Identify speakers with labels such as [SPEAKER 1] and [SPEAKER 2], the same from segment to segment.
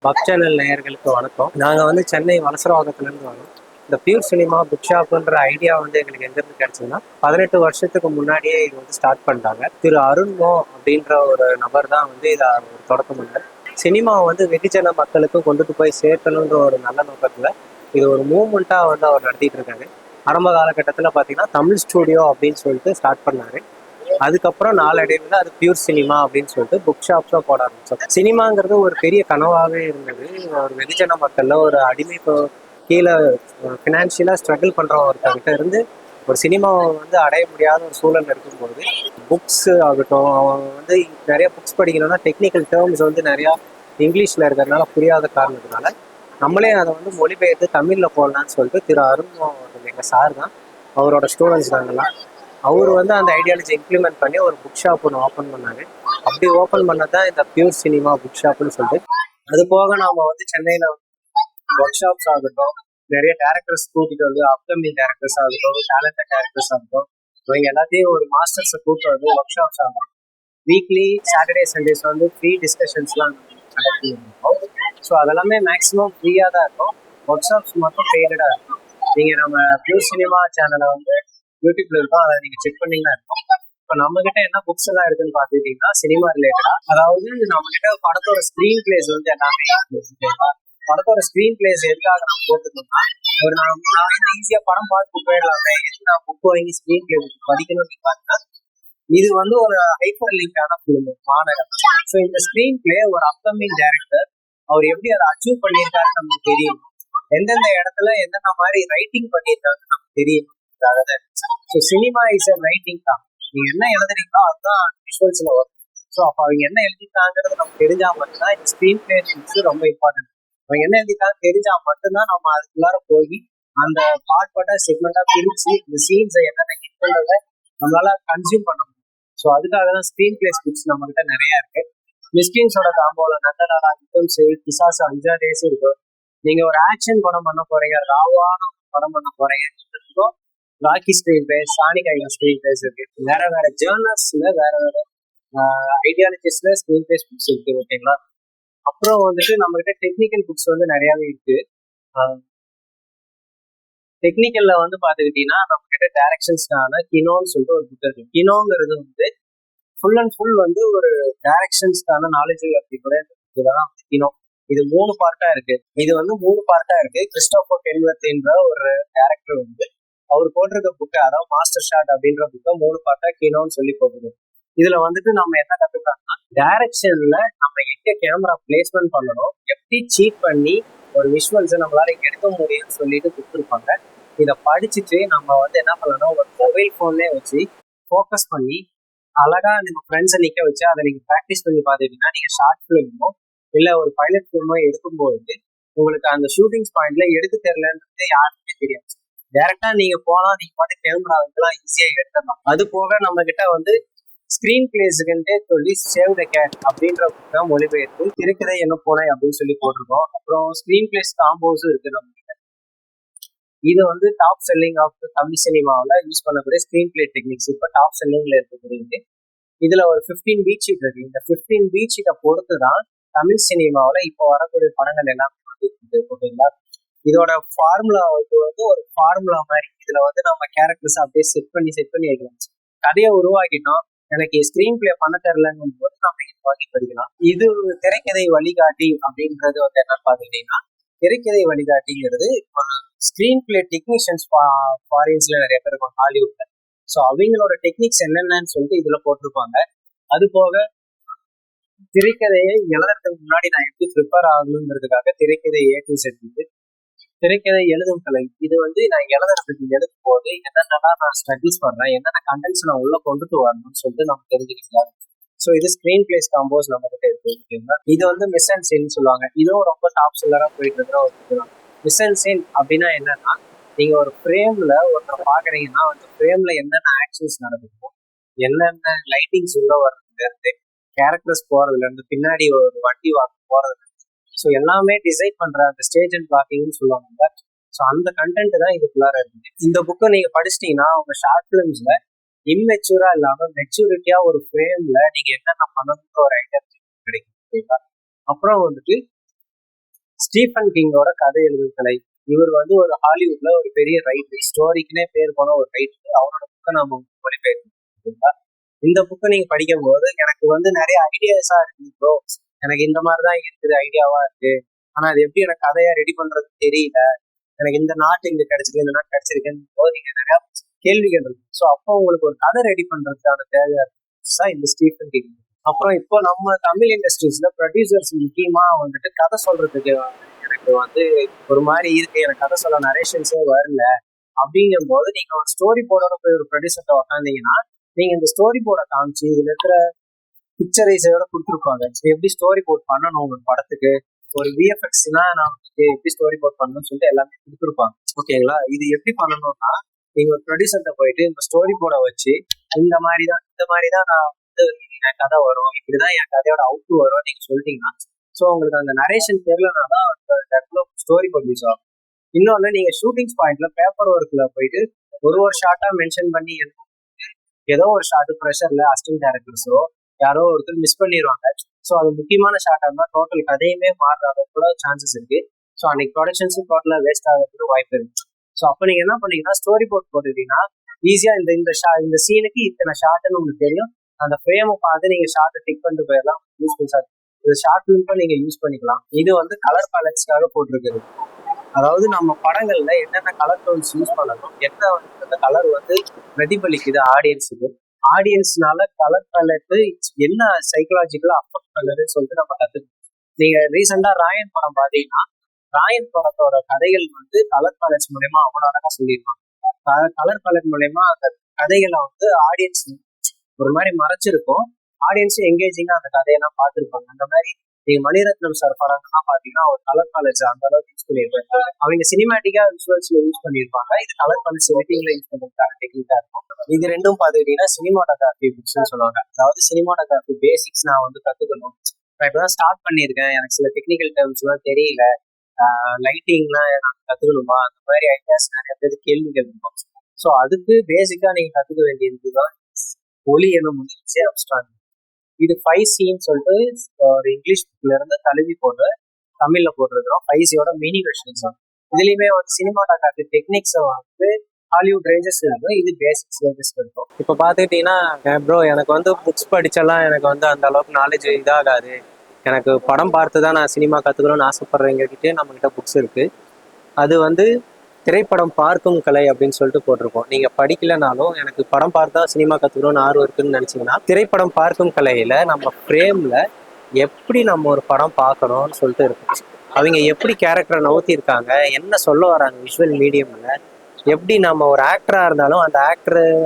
[SPEAKER 1] பப் channel நேயர்களுக்கு வணக்கம். நாங்கள் வந்து சென்னை வலசரவாக்கத்துலேருந்து வரோம். இந்த பியூர் சினிமா புக் ஷாப்புன்ற ஐடியா வந்து எங்களுக்கு எங்கேருந்து கிடைச்சதுன்னா 18 வருஷத்துக்கு முன்னாடியே இது வந்து ஸ்டார்ட் பண்ணிட்டாங்க. திரு அருண்மோ அப்படின்ற ஒரு நபர் தான் வந்து இதை ஒரு தொடக்கம் பண்ணார். சினிமாவை வந்து வெகுஜன மக்களுக்கு கொண்டுட்டு போய் சேர்க்கணுன்ற ஒரு நல்ல நோக்கத்தில் இது ஒரு மூவ்மெண்ட்டாக வந்து அவர் நடத்திட்டு இருக்காரு. ஆரம்ப காலகட்டத்தில் பார்த்தீங்கன்னா தமிழ் ஸ்டூடியோ அப்படின்னு சொல்லிட்டு ஸ்டார்ட் பண்ணாரு. அதுக்கப்புறம் நாளடைவில் அது பியூர் சினிமா அப்படின்னு சொல்லிட்டு புக் ஷாப்ஸாக போட ஆரம்பிச்சோம். சினிமாங்கிறது ஒரு பெரிய கனவாகவே இருந்தது. ஒரு வெகுஜன மக்கள்ல ஒரு அடிமை கீழே ஃபினான்ஷியலாக ஸ்ட்ரகிள் பண்ணுற ஒருத்தர்கிட்ட இருந்து ஒரு சினிமாவை வந்து அடைய முடியாத ஒரு சூழல் இருக்கும்போது புக்ஸ் ஆகட்டும், அவங்க வந்து நிறைய புக்ஸ் படிக்கணும்னா டெக்னிக்கல் டேர்ம்ஸ் வந்து நிறையா இங்கிலீஷில் இருக்கிறதுனால புரியாத காரணத்தினால நம்மளே அதை வந்து மொழிபெயர்த்து தமிழில் போடலான்னு சொல்லிட்டு திரு அருண் எங்கள் சார் தான், அவரோட ஸ்டூடெண்ட்ஸ் நாங்கள்லாம். அவர் வந்து அந்த ஐடியாலஜி இம்ப்ளிமெண்ட் பண்ணி ஒரு புக் ஷாப் ஒன்று ஓப்பன் பண்ணாரு. அப்படி ஓப்பன் பண்ணதான் இந்த பியூர் சினிமா புக் ஷாப்னு சொல்லிட்டு. அது போக நாம வந்து சென்னையில ஒர்க் ஷாப்ஸ் ஆகட்டும், நிறைய டேரக்டர்ஸ் கூட்டிட்டு வந்து அப்கமிங் டேரக்டர்ஸ் ஆகட்டும், டேலண்டட் டேரக்டர்ஸ் ஆகட்டும், இவங்க எல்லாத்தையும் ஒரு மாஸ்டர்ஸை கூப்பிட்டு வந்து ஒர்க் ஷாப்ஸ் ஆகட்டும், வீக்லி சாட்டர்டே சண்டேஸ் வந்து ஃப்ரீ டிஸ்கஷன்ஸ்லாம் கண்டக்ட் பண்ணிருக்கோம். ஸோ அதெல்லாமே மேக்ஸிமம் ஃப்ரீயாக தான் இருக்கும். ஒர்க் ஷாப்ஸ் மட்டும் பெய்டடாக இருக்கும். நீங்கள் நம்ம பியூர் சினிமா சேனலை வந்து யூடியூப்ல இருக்கும், அதை நீங்கள் செக் பண்ணீங்கன்னா இருக்கும். இப்போ நம்ம கிட்ட என்ன புக்ஸ் எல்லாம் இருக்குன்னு பார்த்துக்கிட்டீங்கன்னா சினிமா ரிலேட்டடா, அதாவது நம்ம கிட்ட படத்தோட ஸ்க்ரீன் பிளேஸ் வந்து எல்லாமே படத்தோட ஸ்க்ரீன் பிளேஸ் எதுக்காக நம்ம போட்டுக்கணும்னா, ஒரு நான் வந்து ஈஸியா படம் பார்த்து போயிடலாமே, எதுக்கு நான் புக் வாங்கி ஸ்க்ரீன் பிளே படிக்கணும்னு பார்த்தீங்கன்னா, இது வந்து ஒரு ஹைப்பர் லிங்கான ஃபிலிம் மாநகரம். ஸோ இந்த ஸ்க்ரீன் பிளே ஒரு அப்கமிங் டைரக்டர் அவர் எப்படி அதை அச்சீவ் பண்ணியிருக்காருன்னு நமக்கு தெரியும். எந்தெந்த இடத்துல என்னென்ன மாதிரி ரைட்டிங் பண்ணியிருக்காருன்னு நமக்கு தெரியும். So cinema is a writing தான். நீங்க என்ன எழுதுறீங்களோ அதுதான் விஷுவல்ஸ்ல வரும். ஸோ அப்போ அவங்க என்ன எழுதிட்டாங்கிறது நமக்கு தெரிஞ்சா மட்டும்தான் இந்த ஸ்க்ரீன் பிளே ரொம்ப இம்பார்ட்டன்ட். அவங்க என்ன எழுதிட்டாங்க தெரிஞ்சா மட்டும்தான் நம்ம அதுக்குள்ளார போய் அந்த பார்ட்பட்ட செக்மெண்டா பிரிச்சு இந்த சீன்ஸை என்னென்ன ஹிட் பண்றதை நம்மளால கன்சியூம் பண்ண முடியும். ஸோ அதுக்காக தான் ஸ்க்ரீன் பிளேஸ் புக்ஸ் நம்ம கிட்ட நிறைய இருக்கு. மிஸ்கின்ஸோட காம்போல நந்தனாரா, யுத்தம் செய், பிசாசு, 5 டேஸ் இருக்கு. நீங்க ஒரு ஆக்ஷன் படம் பண்ண போறீங்க, ராவான படம் பண்ண போறீங்க, ராக்கி ஸ்க்ரீன் பிளேஸ், சானிக் ஐகன் ஸ்க்ரீன் பிளேஸ் இருக்கு. வேற வேற ஜேர்னல்ஸ்ல வேற வேற ஐடியாலஜிஸ்ல ஸ்க்ரீன் பிளேஸ் புக்ஸ் இருக்கு. ஓகேங்களா. அப்புறம் வந்துட்டு நம்ம கிட்ட டெக்னிக்கல் புக்ஸ் வந்து நிறையவே இருக்கு. டெக்னிக்கல்ல வந்து பாத்துக்கிட்டீங்கன்னா நம்ம கிட்ட டைரக்ஷன்ஸ்க்கான கினோன்னு சொல்லிட்டு ஒரு புக் இருக்கு. கினோங்கிறது வந்து ஃபுல் அண்ட் ஃபுல் வந்து ஒரு டைரக்ஷன்ஸ்க்கான நாலேஜ் அப்படிங்கிற இதுதான் கினோ. இது 3 பார்ட்டா இருக்கு. இது வந்து 3 பார்ட்டா இருக்கு. கிறிஸ்டோபர் பென்வர்த்ன்ற ஒரு டைரக்டர் வந்து அவர் போட்டிருக்க புக்கு, அதாவது மாஸ்டர் ஷாட் அப்படின்ற புக்கை 3 பார்ட்டா கினோன்னு சொல்லி போட்டிருக்கோம். இதுல வந்துட்டு நம்ம என்ன கத்துக்கலாம்னா, டைரக்ஷன்ல நம்ம எங்க கேமரா பிளேஸ்மெண்ட் பண்ணணும், எப்படி சீட் பண்ணி ஒரு விஷுவல்ஸை நம்மளால எடுக்க முடியும்னு சொல்லிட்டு கொடுத்துருப்பாங்க. இதை படிச்சுட்டு நம்ம வந்து என்ன பண்ணணும், ஒரு மொபைல் போன்லேயே வச்சு ஃபோக்கஸ் பண்ணி அழகா நம்ம ஃப்ரெண்ட்ஸை நிக்க வச்சு அதை நீங்க ப்ராக்டிஸ் பண்ணி பார்த்துக்கிட்டீங்கன்னா நீங்க ஷார்ட் ஃபிலிமோ இல்ல ஒரு பைலட் ஃபிலிமோ எடுக்கும்போது உங்களுக்கு அந்த ஷூட்டிங் பாயிண்ட்ல எடுக்க தெரியலன்றது யாருக்குமே தெரியாது. டைரக்டா நீங்க போலாம், நீங்க பாட்டு கேமரா வைக்கலாம், ஈஸியா எடுத்துடலாம். அது போக நம்ம கிட்ட வந்து ஸ்கிரீன் பிளேஸுக்குன்ட்டே சொல்லி சேவ் த கேட் அப்படின்ற புக்கை மொழிபெயர்த்து திரைக்கதை என்ன போனேன் அப்படின்னு சொல்லி போட்டிருக்கோம். அப்புறம் ஸ்கிரீன் பிளேஸ் காம்போஸும் இருக்கு நம்ம கிட்ட. இது வந்து டாப் செல்லிங் ஆஃப் தமிழ் சினிமாவில் யூஸ் பண்ணக்கூடிய ஸ்கிரீன் பிளே டெக்னிக்ஸ் இப்போ டாப் செல்லிங்ல இருக்கக்கூடியது. இதுல ஒரு 15 பீட் ஷீட் இருக்கு. இந்த 15 பீட் ஷீட்டை பொறுத்து தான் தமிழ் சினிமாவில் இப்போ வரக்கூடிய படங்கள் எல்லாமே வந்து ஓகேங்களா. இதோட ஃபார்முலா வந்து ஒரு ஃபார்முலா மாதிரி. இதுல வந்து நம்ம கேரக்டர்ஸ் அப்படியே செட் பண்ணி வைக்கலாம். கதையை உருவாக்கிட்டோம், எனக்கு ஸ்கிரீன் பிளே பண்ண தெரியலங்கும் போது நம்ம இது வாங்கி படிக்கலாம். இது திரைக்கதை வழிகாட்டி அப்படின்றது வந்து என்னன்னு பாத்துக்கிட்டீங்கன்னா, திரைக்கதை வழிகாட்டிங்கிறது ஒரு ஸ்கிரீன் பிளே டெக்னீஷியன்ஸ் ஃபாரின்ஸ்ல நிறைய பேர் இருக்கும் ஹாலிவுட்ல. ஸோ அவங்களோட டெக்னிக்ஸ் என்னென்னு சொல்லிட்டு இதுல போட்டிருப்பாங்க. அது போக திரைக்கதையை எழுதுறதுக்கு முன்னாடி நான் எப்படி ப்ரிப்பேர் ஆகணுங்கிறதுக்காக திரைக்கதை ஏற்று செஞ்சு திரைக்கதை எழுதும் கலை. இது வந்து நான் எழுதுறதுக்கு எழுதும் போது என்னென்னலாம் நான் ஸ்ட்ரகிள்ஸ் பண்றேன், என்னென்ன கண்டென்ட்ஸ் நான் உள்ள கொண்டுட்டு வரணும்னு சொல்லிட்டு நம்ம தெரிஞ்சுக்கலாம். ஸோ இது ஸ்கிரீன் பிளேஸ் காம்போஸ் நம்ம கிட்ட இருக்கு. ஓகேங்களா. இது வந்து மிஸ் அண்ட் சீன் சொல்லுவாங்க. இதுவும் ரொம்ப டாப் செல்லரா போயிட்டு இருக்கிற ஒரு இதுதான். மிஸ் அண்ட் சீன் அப்படின்னா என்னன்னா, நீங்க ஒரு ஃப்ரேம்ல ஒருத்தர் பாக்குறீங்கன்னா அந்த ஃப்ரேம்ல என்னென்ன ஆக்ஷன்ஸ் நடக்கும், என்னென்ன லைட்டிங்ஸ் உள்ள வர்றதுல இருந்து கேரக்டர்ஸ் போறதுல இருந்து பின்னாடி ஒரு வண்டி வாங்க போறதுல இருந்து ஸோ எல்லாமே டிசைட் பண்ற அந்த ஸ்டேஜ் அண்ட் பிளாக்கிங்னு சொல்லுவாங்க. ஸோ அந்த கண்டென்ட் தான் இதுக்குள்ளார இருக்குது. இந்த புக்கை நீங்க படிச்சிட்டீங்கன்னா உங்க ஷார்ட் ஃபிலிம்ஸ்ல இம்மெச்சூரா இல்லாம மெச்சூரிட்டியா ஒரு ஃப்ரேம்ல நீங்க என்னென்ன பண்ணணும்னு ஒரு ஐடியா கிடைக்கும். அப்புறம் வந்துட்டு ஸ்டீஃபன் கிங்கோட கதை எழுதும் கலை. இவர் வந்து ஒரு ஹாலிவுட்ல ஒரு பெரிய ரைட்டர், ஸ்டோரிக்குனே பேர் போன ஒரு ரைட்டர். அவரோட புக்கை நம்ம மொழிபெயர்க்கணும். இந்த புக்கை நீங்க படிக்கும் போது எனக்கு வந்து நிறைய ஐடியாஸா இருக்கு ப்ரோ, எனக்கு இந்த மாதிரிதான் இருக்குது, ஐடியாவா இருக்கு, ஆனா அது எப்படி எனக்கு கதையா ரெடி பண்றது தெரியல, எனக்கு இந்த நாட்டு இங்க கிடைச்சிருக்கு, இந்த நாட்டு கிடைச்சிருக்குன்னு போது நீங்க நிறைய கேள்விகள் இருக்கு. ஸோ அப்போ உங்களுக்கு ஒரு கதை ரெடி பண்றதுக்கான தேவையா இருக்கு இந்த ஸ்டீஃபன் கிங். அப்புறம் இப்போ நம்ம தமிழ் இண்டஸ்ட்ரீஸ்ல ப்ரொடியூசர்ஸ் முக்கியமா வந்துட்டு கதை சொல்றதுக்கு எனக்கு வந்து ஒரு மாதிரி இருக்கு, எனக்கு கதை சொல்ல நரேஷன்ஸே வரல அப்படிங்கும் போது நீங்க ஒரு ஸ்டோரி போர்டோட போய் ஒரு ப்ரொடியூசர்கிட்ட உட்காந்தீங்கன்னா நீங்க இந்த ஸ்டோரி போர்டை காமிச்சு இதுல இருக்கிற பிக்சரைஸோட கொடுத்துருப்பாங்க, எப்படி ஸ்டோரி போர்ட் பண்ணணும் ஒரு படத்துக்கு, ஒரு விஎஃப்எக்ஸ்னா நான் எப்படி ஸ்டோரி போர்ட் பண்ணணும்னு சொல்லிட்டு எல்லாமே கொடுத்துருப்பாங்க. ஓகேங்களா, இது எப்படி பண்ணணும்னா நீங்க ஒரு ப்ரொடியூசர்கிட்ட போயிட்டு இந்த ஸ்டோரி போர்டை வச்சு இந்த மாதிரிதான் நான் வந்து என் கதை வரும், இப்படிதான் என் கதையோட அவுட் வரும் நீங்க சொல்லிட்டீங்கன்னா ஸோ உங்களுக்கு அந்த நரேஷன் தெரியலனா தான் ஸ்டோரி போர்ட் யூஸ் ஆகும். இன்னொன்னு நீங்க ஷூட்டிங் ஸ்பாயிண்ட்ல பேப்பர் ஒர்க்ல போயிட்டு ஒரு ஷார்ட்டா மென்ஷன் பண்ணி ஏதோ ஒரு ஷார்ட் ப்ரெஷர்ல அசிஸ்டன்ட் டைரக்டர்ஸோ யாரோ ஒருத்தர் மிஸ் பண்ணிடுவாங்க. ஸோ அது முக்கியமான ஷார்ட்டா இருந்தால் டோட்டல் கதையுமே மாறுறது கூட சான்சஸ் இருக்கு. ஸோ அன்னைக்கு ப்ரொடக்ஷன்ஸும் டோட்டலா வேஸ்ட் ஆகிறதுக்கு வாய்ப்பு இருக்கு. ஸோ அப்போ நீங்க என்ன பண்ணீங்கன்னா ஸ்டோரி போர்ட் போட்டுட்டீங்கன்னா ஈஸியா இந்த சீனுக்கு இத்தனை ஷார்ட்னு உங்களுக்கு தெரியும், அந்த ஃப்ரேமை பார்த்து நீங்க ஷார்ட்டை டிக் பண்ணிட்டு போயிடலாம். யூஸ் பண்ணி இது ஷார்ட் ஃபிலிம்க்கும் நீங்க யூஸ் பண்ணிக்கலாம். இது வந்து கலர் பேலட்ஸ்க்காக போட்டிருக்குது. அதாவது நம்ம படங்கள்ல என்னென்ன கலர் டோன்ஸ் யூஸ் பண்ணணும், என்ன வந்து அந்த கலர் வந்து பிரதிபலிக்குது ஆடியன்ஸுக்கு, ஆடியன்ஸ்னால கலர் பேலட் என்ன சைக்கலாஜிக்கலா அஃபெக்ட் பண்ணுதுன்னு சொல்லிட்டு நம்ம கத்துக்கணும். நீங்க ரீசெண்டா ராயன் படம் பாத்தீங்கன்னா ராயன் படத்தோட கதைகள் வந்து கலர் பேலட்ஸ் மூலயமா அவ்வளோ அழகா சொல்லியிருப்பாங்க. கலர் பேலட் மூலயமா அந்த கதைகளை வந்து ஆடியன்ஸ் ஒரு மாதிரி மறைச்சிருக்கும், ஆடியன்ஸ் எங்கேஜிங்கா அந்த கதையெல்லாம் பார்த்துருப்பாங்க. அந்த மாதிரி நீங்க மணிரத்னம் சார் படங்கள்லாம் பாத்தீங்கன்னா ஒரு கலர் பேலட்ஸ் அந்த அளவுக்கு யூஸ் பண்ணியிருப்பாங்க. அவங்க சினிமேட்டிக்கா விஷுவல்ஸ்ல யூஸ் பண்ணியிருப்பாங்க, இது கலர் பேலட்ஸ் எடிட்டிங்ல யூஸ் பண்ணிருக்காங்க, டெக்னிக்கா இருக்கும். இது ரெண்டும் பாத்துக்கிட்டீங்கன்னா சினிமாட்டோகிராஃபி புக்ஸ்ன்னு சொல்லுவாங்க. அதாவது சினிமாட்டோகிராஃபி பேசிக்ஸ் நான் வந்து கத்துக்கணும், நான் இப்பதான் ஸ்டார்ட் பண்ணியிருக்கேன், எனக்கு சில டெக்னிக்கல் டேர்ம்ஸ் எல்லாம் தெரியல, லைட்டிங்லாம் நான் கத்துக்கணுமா, அந்த மாதிரி ஐடியாஸ் நிறைய பேர் கேள்விகள் இருக்கும். ஸோ அதுக்கு பேசிக்கா நீங்க கத்துக்க வேண்டியதுதான் ஒலி எனும் முயற்சி அப்ஸ்ட்ராக்ட். இது 5Cன்னு சொல்லிட்டு ஒரு இங்கிலீஷ் புக்ல இருந்து தழுவி போட்டு தமிழ்ல போட்டிருக்கிறோம். 5Cயோட மினி வெர்ஷன்ஸ் தான். இதுலயுமே வந்து சினிமாட்டோகிராஃபி டெக்னிக்ஸை வந்து ஹாலிவுட் ரேஞ்சஸ் இருக்கும், இது பேசிக்ஸ் ரேஞ்சஸ் இருக்கும். இப்போ பார்த்துக்கிட்டீங்கன்னா ப்ரோ எனக்கு வந்து புக்ஸ் படிச்செல்லாம் எனக்கு வந்து அந்த அளவுக்கு நாலேஜ் இதாகாது, எனக்கு படம் பார்த்து தான் நான் சினிமா கற்றுக்கணும்னு ஆசைப்படுறவங்ககிட்டே நம்மகிட்ட புக்ஸ் இருக்குது. அது வந்து திரைப்படம் பார்க்கும் கலை அப்படின்னு சொல்லிட்டு போட்டிருக்கோம். நீங்கள் படிக்கலைனாலும் எனக்கு படம் பார்த்தா சினிமா கற்றுக்கணும்னு ஆர்வம் இருக்குன்னு நினச்சிங்கன்னா திரைப்படம் பார்க்கும் கலையில் நம்ம ஃப்ரேமில் எப்படி நம்ம ஒரு படம் பார்க்கணும்னு சொல்லிட்டு இருக்கும். அவங்க எப்படி கேரக்டரை நவுத்திருக்காங்க, என்ன சொல்ல வராங்க விஷுவல் மீடியமில், எப்படி நம்ம ஒரு ஆக்டராக இருந்தாலும் அந்த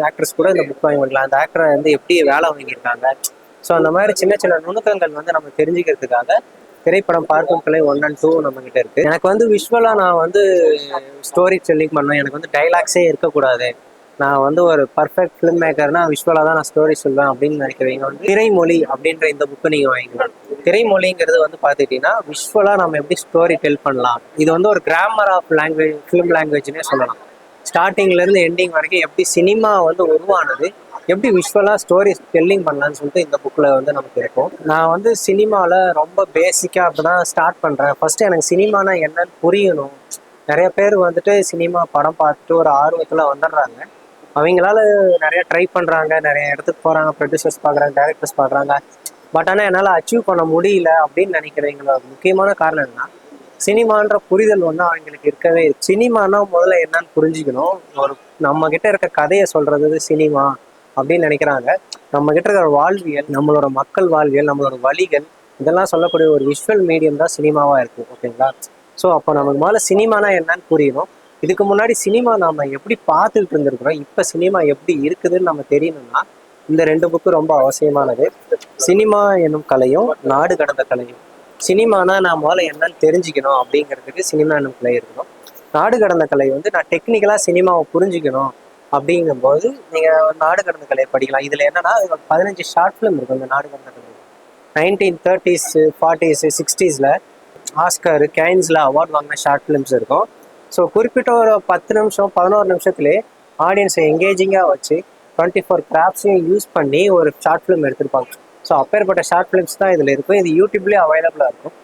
[SPEAKER 1] ஆக்ட்ரஸ் கூட இந்த புக் வாங்கி பண்ணலாம், அந்த ஆக்டரை வந்து எப்படி வேலை வாங்கியிருக்காங்க. ஸோ அந்த மாதிரி சின்ன சின்ன நுணுக்கங்கள் வந்து நம்ம தெரிஞ்சுக்கிறதுக்காக திரைப்படம் பார்க்கும் கலை 1 and 2 நம்ம கிட்ட இருக்கு. எனக்கு வந்து விஷுவலா நான் வந்து ஸ்டோரி டெல்லிங் பண்ணேன், எனக்கு வந்து டைலாக்ஸே இருக்கக்கூடாது, நான் வந்து ஒரு பர்ஃபெக்ட் ஃபிலிம் மேக்கர்னா விஷுவலா தான் நான் ஸ்டோரி சொல்வேன் அப்படின்னு நினைக்கிறவங்க வந்து திரைமொழி அப்படின்ற இந்த புக்கு நீங்க வாங்கிக்கலாம். திரைமொழிங்கிறது வந்து பார்த்துக்கிட்டீங்கன்னா விஷுவலா நம்ம எப்படி ஸ்டோரி டெல் பண்ணலாம், இது வந்து ஒரு கிராமர் ஆஃப் லாங்குவேஜ், ஃபிலிம் லாங்குவேஜ்னே சொல்லலாம். ஸ்டார்டிங்ல இருந்து எண்டிங் வரைக்கும் எப்படி சினிமா வந்து உருவானது, எப்படி விஷுவலாக ஸ்டோரி டெல்லிங் பண்ணலான்னு சொல்லிட்டு இந்த புக்கில் வந்து நமக்கு இருக்கும். நான் வந்து சினிமாவில் ரொம்ப பேசிக்காக அப்போ தான் ஸ்டார்ட் பண்ணுறேன். ஃபஸ்ட்டு எனக்கு சினிமானா என்னன்னு புரியணும். நிறைய பேர் வந்துட்டு சினிமா படம் பார்த்துட்டு ஒரு ஆர்வத்தில் வந்துடுறாங்க, அவங்களால நிறைய ட்ரை பண்ணுறாங்க, நிறைய இடத்துக்கு போகிறாங்க, ப்ரொடியூசர்ஸ் பார்க்குறாங்க, டைரக்டர்ஸ் பார்க்குறாங்க, பட் ஆனால் என்னால் அச்சீவ் பண்ண முடியல அப்படின்னு நினைக்கிறவங்களோட முக்கியமான காரணம் என்னன்னா சினிமான்ற புரிதல் ஒன்று அவங்களுக்கு இருக்கவே. சினிமானா முதல்ல என்னன்னு புரிஞ்சுக்கணும். ஒரு நம்ம கிட்ட இருக்க கதையை சொல்றது சினிமா அப்படின்னு நினைக்கிறாங்க. நம்ம கிட்ட இருக்கிற வாழ்வியல், நம்மளோட மக்கள் வாழ்வியல், நம்மளோட வழிகள், இதெல்லாம் சொல்லக்கூடிய ஒரு விஷுவல் மீடியம் தான் சினிமாவா இருக்கு. ஓகேங்களா, ஸோ அப்போ நமக்கு முதல்ல சினிமானா என்னன்னு புரியணும். இதுக்கு முன்னாடி சினிமா நாம எப்படி பார்த்துட்டு இருந்திருக்கிறோம், இப்போ சினிமா எப்படி இருக்குதுன்னு நம்ம தெரியணும்னா இந்த 2 புக்கு ரொம்ப அவசியமானது. சினிமா என்னும் கலையும் நாடு கடந்த கலையும். சினிமானா நான் முதல்ல என்னன்னு தெரிஞ்சுக்கணும் அப்படிங்கிறதுக்கு சினிமா என்னும் கலை இருக்கணும். நாடு கடந்த கலை வந்து நான் டெக்னிக்கலாக சினிமாவை புரிஞ்சுக்கணும் அப்படிங்கும்போது நீங்கள் நாடு கடந்த கலையை படிக்கலாம். இதில் என்னன்னா 15 ஷார்ட் ஃபிலிம் இருக்கும். இந்த நாடு கடந்த கலை 1930s 40s 60s ஆஸ்கர் கேன்ஸ்ல அவார்ட் வாங்கின ஷார்ட் ஃபிலிம்ஸ் இருக்கும். ஸோ குறிப்பிட்ட ஒரு 10 நிமிஷம் 11 நிமிஷத்துலேயே ஆடியன்ஸை எங்கேஜிங்காக வச்சு 24 கிராஃப்ட்ஸையும் யூஸ் பண்ணி ஒரு ஷார்ட் ஃபிலிம் எடுத்திருப்பாங்க. ஸோ அப்பேற்பட்ட ஷார்ட் ஃபிலிம்ஸ் தான் இதில் இருக்கும். இது யூடியூப்லேயே அவைலபிளாக இருக்கும்.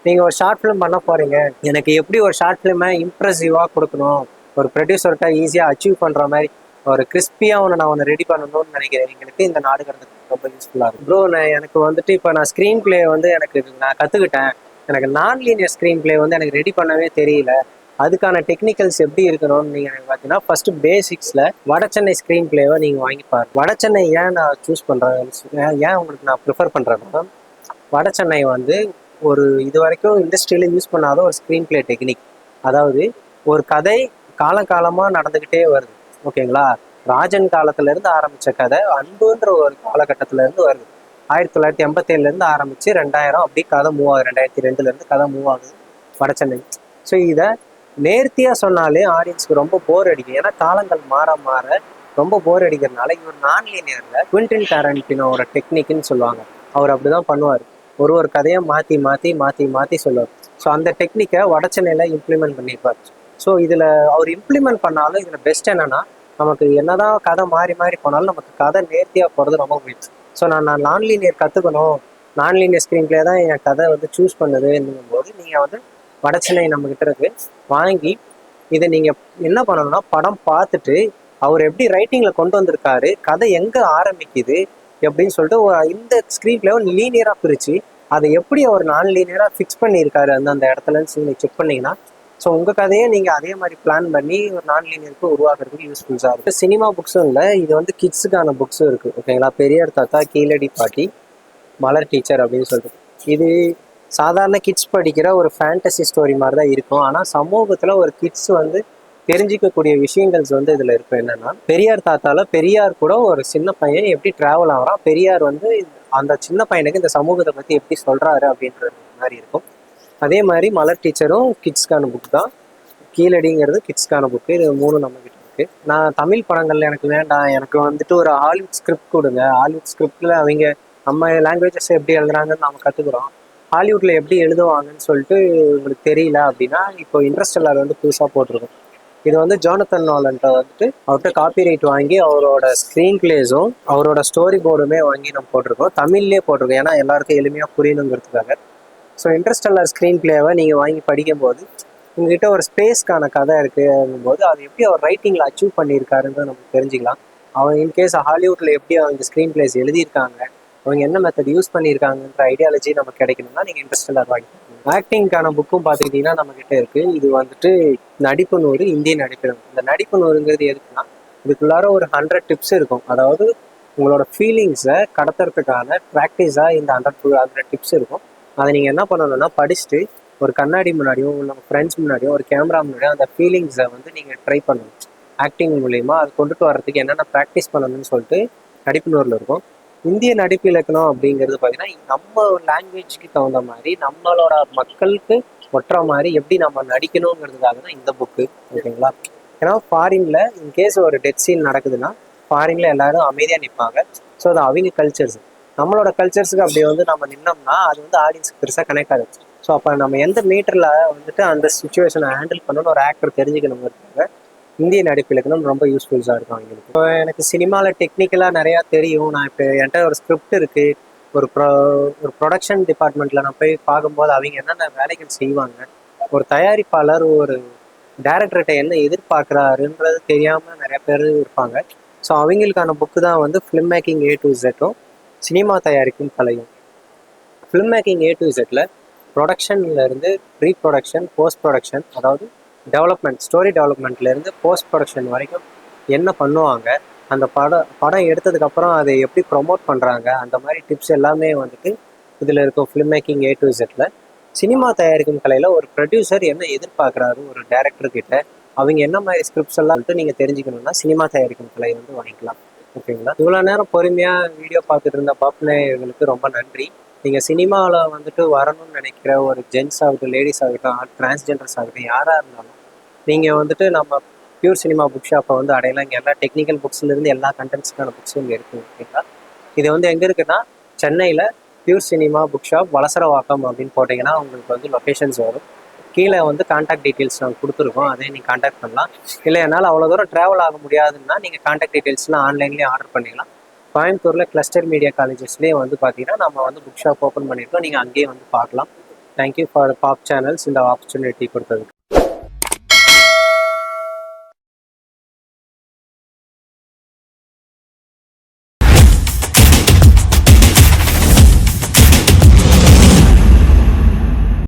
[SPEAKER 1] நீங்கள் ஒரு ஷார்ட் ஃபிலிம் பண்ண போகிறீங்க, எனக்கு எப்படி ஒரு ஷார்ட் ஃபிலிமை இம்ப்ரெசிவாக கொடுக்கணும், ஒரு ப்ரொடியூசர்கிட்ட ஈஸியாக அச்சீவ் பண்ணுற மாதிரி ஒரு கிறிஸ்பியாக நான் ரெடி பண்ணணும்னு நினைக்கிறவங்களுக்கு இந்த நாடு கடந்து ரொம்ப யூஸ்ஃபுல்லாக இருக்கும். ப்ரோ எனக்கு வந்துட்டு இப்போ நான் ஸ்க்ரீன் பிளே நான் கற்றுக்கிட்டேன். எனக்கு நான் லீனியர் ஸ்க்ரீன் பிளே எனக்கு ரெடி பண்ணவே தெரியல. அதுக்கான டெக்னிக்கல்ஸ் எப்படி இருக்கணும்னு நீங்கள் பார்த்தீங்கன்னா, ஃபர்ஸ்ட் பேசிக்ஸில் வடச்சென்னை ஸ்க்ரீன் பிளேவை நீங்கள் வாங்கி பாருங்க. வடச்சென்னை ஏன் நான் சூஸ் பண்ணுறேன், ஏன் உங்களுக்கு நான் ப்ரிஃபர் பண்ணுறேன்னா, வடச்சென்னை ஒரு இது வரைக்கும் இண்டஸ்ட்ரியில் யூஸ் பண்ணாத ஒரு ஸ்க்ரீன் பிளே டெக்னிக். அதாவது ஒரு கதை காலகாலமாக நடந்துக்கிட்டே வருது, ஓகேங்களா. ராஜன் காலத்துலேருந்து ஆரம்பித்த கதை அன்புன்ற ஒரு காலகட்டத்திலேருந்து வருது. 1987 ஆரம்பித்து 2000 அப்படி கதை மூவ் ஆகுது. 2002 கதை மூவ் ஆகுது வடச்சென்னை. ஸோ இதை நேர்த்தியாக சொன்னாலே ஆடியன்ஸுக்கு ரொம்ப போர் அடிக்கும். ஏன்னா காலங்கள் மாற மாற ரொம்ப போர் அடிக்கிறதுனால இவர் நான் லீனியரில் குவிண்டின் டாரண்டினோட டெக்னிக்னு சொல்லுவாங்க. அவர் அப்படி தான் பண்ணுவார். ஒரு கதையை மாற்றி மாற்றி மாற்றி மாற்றி சொல்லுவார். ஸோ அந்த டெக்னிக்கை வடச்சென்னையில் இம்ப்ளிமெண்ட் பண்ணியிருப்பார். ஸோ இதில் அவர் இம்ப்ளிமெண்ட் பண்ணாலும் இதில் பெஸ்ட் என்னென்னா, நமக்கு என்னதான் கதை மாறி மாறி போனாலும் நமக்கு கதை நேர்த்தியாக போகிறது ரொம்ப முக்கியம். ஸோ நான் நான் லீனியர் கற்றுக்கணும், நான் லீனியர் ஸ்க்ரீன் பிளே தான் என் கதை சூஸ் பண்ணுதுன்னும் போது நீங்கள் வடச்சென்னை நம்மக்கிட்ட இருக்கு வாங்கி இதை நீங்கள் என்ன பண்ணணும்னா, படம் பார்த்துட்டு அவர் எப்படி ரைட்டிங்கில் கொண்டு வந்திருக்காரு, கதை எங்கே ஆரம்பிக்குது எப்படின்னு சொல்லிட்டு இந்த ஸ்க்ரீன் பிளேவை லீனியராக பிரித்து அதை எப்படி அவர் நான் லீனியராக ஃபிக்ஸ் பண்ணியிருக்காரு அந்த இடத்துலன்னு நீங்கள் செக் பண்ணிங்கன்னா, ஸோ உங்கள் கதையை நீங்கள் அதே மாதிரி பிளான் பண்ணி ஒரு நான் லீனியருக்கு உருவாக்குறதுக்கு யூஸ்ஃபுல்லாக இருக்குது. சினிமா புக்ஸும் இல்லை, இது கிட்ஸுக்கான புக்ஸும் இருக்குது, ஓகேங்களா. பெரியார் தாத்தா, கீழடி பாட்டி, மலர் டீச்சர் அப்படின்னு சொல்லிட்டு இது சாதாரண கிட்ஸ் படிக்கிற ஒரு ஃபேண்டசி ஸ்டோரி மாதிரி தான் இருக்கும். ஆனால் சமூகத்தில் ஒரு கிட்ஸ் தெரிஞ்சிக்கக்கூடிய விஷயங்கள்ஸ் இதில் இருக்கும். என்னென்னா, பெரியார் தாத்தால பெரியார் கூட ஒரு சின்ன பையன் எப்படி ட்ராவல் ஆகிறான், பெரியார் அந்த சின்ன பையனுக்கு இந்த சமூகத்தை பற்றி எப்படி சொல்கிறாரு அப்படின்றது மாதிரி இருக்கும். அதே மாதிரி மலர் டீச்சரும் கிட்ஸ்க்கான புக் தான். கீழடிங்கிறது கிட்ஸ்க்கான புக்கு. இது 3 நம்மக்கிட்ட இருக்குது. நான் தமிழ் படங்கள் எனக்கு வேண்டாம், எனக்கு ஒரு ஹாலிவுட் ஸ்கிரிப்ட் கொடுங்க, ஹாலிவுட் ஸ்கிரிப்டில் அவங்க நம்ம லாங்குவேஜஸ் எப்படி எழுதுறாங்கன்னு நம்ம கற்றுக்குறோம், ஹாலிவுட்டில் எப்படி எழுதுவாங்கன்னு சொல்லிட்டு உங்களுக்கு தெரியல அப்படின்னா, இப்போ இன்டர்ஸ்டெல்லர் புதுசாக போட்டிருக்கோம். இது ஜோனத்தன் நாலன்ட்ட அவர்கிட்ட காப்பி ரைட் வாங்கி அவரோட ஸ்க்ரீன் பிளேஸும் அவரோட ஸ்டோரி போர்டுமே வாங்கி நம்ம போட்டிருக்கோம். தமிழ்லேயே போட்டிருக்கோம், ஏன்னா எல்லாருக்கும் எளிமையாக புரியணுங்கிறதுக்காக. ஸோ இன்டர்ஸ்டெல்லர் ஸ்க்ரீன் பிளேவை நீங்கள் வாங்கி படிக்கும்போது உங்ககிட்ட ஒரு ஸ்பேஸ்க்கான கதை இருக்குங்கும்போது அது எப்படி அவர் ரைட்டிங்கில் அச்சீவ் பண்ணியிருக்காருன்னு நம்ம தெரிஞ்சுக்கலாம். அவன் இன்கேஸ் ஹாலிவுட்டில் எப்படி அவங்க ஸ்க்ரீன் பிளேஸ் எழுதியிருக்காங்க, அவங்க என்ன மெத்தட் யூஸ் பண்ணியிருக்காங்கன்ற ஐடியாலஜி நமக்கு கிடைக்கணும்னா நீங்கள் இன்ட்ரெஸ்டெல்லாம் வாங்கிக்கணும். ஆக்டிங்கான புக்கும் பார்த்துக்கிட்டிங்கன்னா நம்மக்கிட்ட இருக்குது. இது நடிப்பு நூறு, இந்திய நடிப்பு. இந்த நடிப்பு நூறுங்கிறது எதுக்குன்னா, இதுக்குள்ளார ஒரு 100 டிப்ஸ் இருக்கும். அதாவது உங்களோட ஃபீலிங்ஸை கடத்துறதுக்கான ப்ராக்டிஸாக இந்த 100 டிப்ஸ் இருக்கும். அதை நீங்கள் என்ன பண்ணணும்னா, படிச்சுட்டு ஒரு கண்ணாடி முன்னாடியோ நம்ம ஃப்ரெண்ட்ஸ் முன்னாடியோ ஒரு கேமரா முன்னாடியோ அந்த ஃபீலிங்ஸை நீங்கள் ட்ரை பண்ணணும். ஆக்டிங் மூலயமா அது கொண்டுட்டு வர்றதுக்கு என்னென்ன ப்ராக்டிஸ் பண்ணணும்னு சொல்லிட்டு நடிப்பு நூறில் இருக்கும். இந்திய நடிப்பு இலக்கணம் அப்படிங்கிறது பார்த்தீங்கன்னா, நம்ம லாங்குவேஜுக்கு தகுந்த மாதிரி நம்மளோட மக்களுக்கு ஒட்டுற மாதிரி எப்படி நம்ம நடிக்கணுங்கிறதுக்காக தான் இந்த புக்கு, ஓகேங்களா. ஏன்னா ஃபாரினில் இன்கேஸ் ஒரு டெத் சீன் நடக்குதுன்னா ஃபாரினில் எல்லாரும் அமைதியாக நிற்பாங்க. ஸோ அது அவங்க கல்ச்சர்ஸ். நம்மளோட கல்ச்சர்ஸுக்கு அப்படி நம்ம நின்னோம்னா அது ஆடியன்ஸுக்கு பெருசாக கனெக்ட் ஆகுது. ஸோ அப்போ நம்ம எந்த மீட்டரில் அந்த சுச்சுவேஷனை ஹேண்டில் பண்ணணும்னு ஒரு ஆக்டர் தெரிஞ்சுக்கணுங்கிறதுக்காக இந்திய நடிப்பு இலக்கணம் ரொம்ப யூஸ்ஃபுல்லாக இருக்கும் அவங்களுக்கு. இப்போ எனக்கு சினிமாவில் டெக்னிக்கலாக நிறையா தெரியும். நான் இப்போ என்கிட்ட ஒரு ஸ்கிரிப்ட் இருக்குது, ஒரு ப்ரொடக்ஷன் டிபார்ட்மெண்ட்டில் நான் போய் பார்க்கும்போது அவங்க என்னென்ன வேலைகள் செய்வாங்க, ஒரு தயாரிப்பாளர் ஒரு டைரக்டர்கிட்ட என்ன எதிர்பார்க்குறாருன்றது தெரியாமல் நிறைய பேர் இருப்பாங்க. ஸோ அவங்களுக்கான புக்கு தான் film making A to Z, cinema தயாரிக்கும் கலையும். ஃபிலிம் மேக்கிங் A to Zல ப்ரொடக்ஷன்லேருந்து ப்ரீ ப்ரொடக்ஷன், போஸ்ட் ப்ரொடக்ஷன், அதாவது டெவலப்மெண்ட், ஸ்டோரி டெவலப்மெண்ட்லேருந்து போஸ்ட் ப்ரொடக்ஷன் வரைக்கும் என்ன பண்ணுவாங்க, அந்த படம் எடுத்ததுக்கப்புறம் அதை எப்படி ப்ரொமோட் பண்ணுறாங்க, அந்த மாதிரி டிப்ஸ் எல்லாமே இதில் இருக்கும் ஃபிலிம் மேக்கிங் A to Zல. சினிமா தயாரிக்கும் கலையில் ஒரு ப்ரொடியூசர் என்ன எதிர்பார்க்குறாரு ஒரு டேரக்டர்கிட்ட, அவங்க என்ன மாதிரி ஸ்கிரிப்ட்ஸ் எல்லாம் நீங்கள் தெரிஞ்சுக்கணுன்னா சினிமா தயாரிக்கும் கலை வாங்கிக்கலாம், ஓகேங்களா. இவ்வளோ நேரம் பொறுமையாக வீடியோ பார்த்துட்டு இருந்த பாப்புலேயர்களுக்கு ரொம்ப நன்றி. நீங்கள் சினிமாவில் வரணும்னு நினைக்கிற ஒரு ஜென்ஸ் ஆகட்டும், லேடிஸ் ஆகட்டும், டிரான்ஸ்ஜெண்டர்ஸ் ஆகட்டும், யாராக இருந்தாலும் நீங்கள் நம்ம பியூர் சினிமா புக் ஷாப்பை அடையலாம். இங்கே எல்லா டெக்னிக்கல் புக்ஸ்லேருந்து எல்லா கண்டென்ட்ஸுக்கான புக்ஸும் இங்கே இருக்குது, ஓகேங்களா. இது எங்கே இருக்குன்னா, சென்னையில் pure cinema book shop, Valasaravakkam அப்படின்னு போட்டிங்கன்னா உங்களுக்கு லொக்கேஷன்ஸ் வரும். கீழே கான்டாக்ட் டீட்டெயில்ஸ் நாங்கள் கொடுத்துருக்கோம், அதே நீங்கள் கான்டாக்ட் பண்ணலாம். இல்லை என்னால் அவ்வளோ தூரம் ட்ராவல் ஆக முடியாதுன்னா நீங்கள் கான்டாக்ட் டீட்டெயில்ஸ்லாம் ஆன்லைன்லேயே ஆர்டர் பண்ணிக்கலாம். கோயம்புத்தூரில் கிளஸ்டர் மீடியா காலேஜஸ்லேயே பார்த்தீங்கன்னா நம்ம புக் ஷாப் ஓப்பன் பண்ணியிருக்கோம், நீங்கள் அங்கேயே பார்க்கலாம். தேங்க்யூ ஃபார் பாப் சேனல்ஸ் இந்த ஆப்பர்ச்சுனிட்டி கொடுத்ததுக்கு.